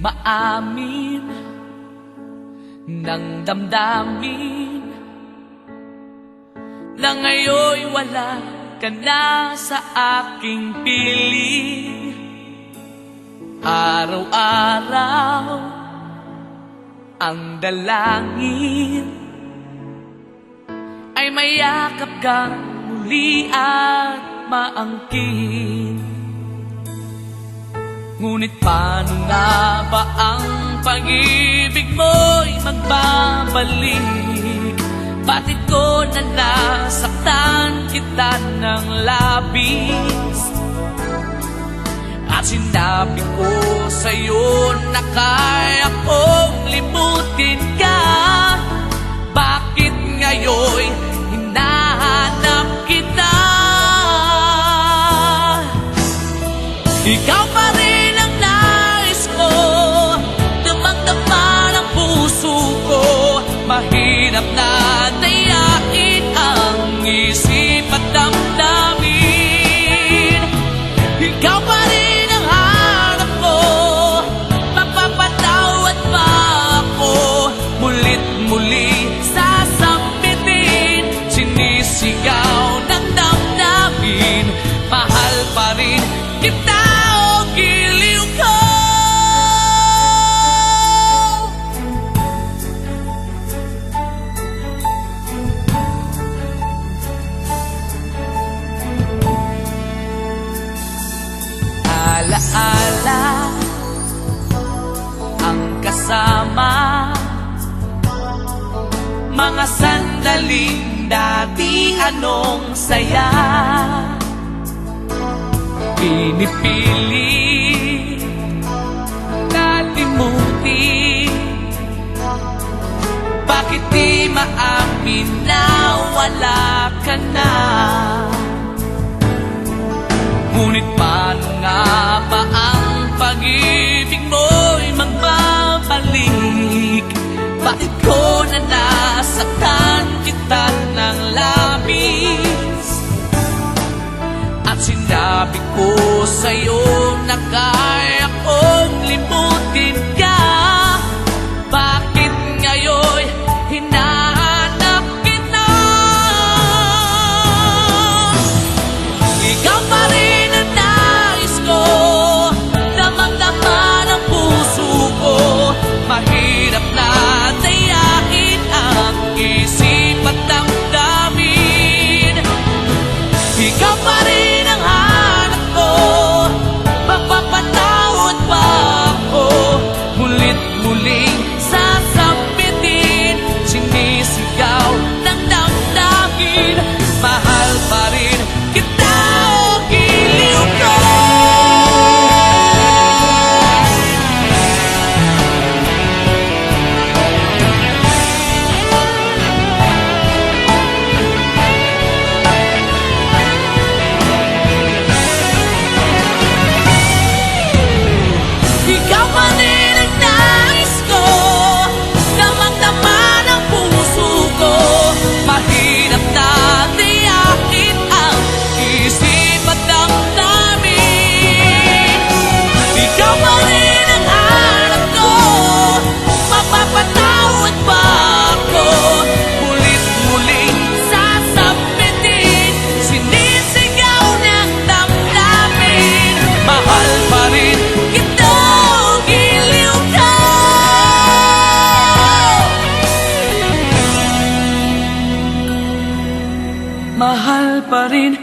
maamin ng damdamin na ngayon'y wala ka na sa aking piling. Araw-araw ang dalangin ay mayakap kang muli at maangkin. Ngunit paano nga ba ang pag-ibig mo'y magbabalik? Bakit ko na nasaktan kita ng labis? At sinabi ko sa'yo na kaya kong limutin ka. Bakit ngayon'y hinahanap kita? Ikaw pa rin ang nais ko, damang-dama ng puso ko. Mahirap na dayain ang isip at damdamin. Ikaw pa rin ang hanap ko, mapapatawad pa ako. Mulit muli sasambitin, sinisigaw ng damdamin. Mahal pa rin kita o giliw ko. Alaala ang kasama, mga sandaling dati anong saya. Pinipilit kalimutin, bakit di maamin na wala ka na? Ngunit paano nga ba ang pag-ibig mo'y magbabalik? Bakit ko na nasaktan kita ng labis? At sinabi ko sa'yo na kaya kong limutin ka. Bakit ngayon'y hinahanap kita? Ikaw pa rin ang nais ko, damang-dama ng puso ko. Mahirap na dayain ang isip at damdamin. Ikaw pa rin ang hanap ko, mapapatawad pa ako. Mulit-muling sasambitin, sinisigaw ng damdamin. Mahal pa rin kita o giliw ko. Ikaw pa rin ang nais ko, damang-dama ng puso ko. Mahirap na tiyakin ang isip at damdamin. Ikaw pa rin ang hanap ko, mapapatawad pa ako. Mulit-muling sasambitin, sinisigaw ng damdamin. Mahal pa rin kita o giliw ka. Mahal pa rin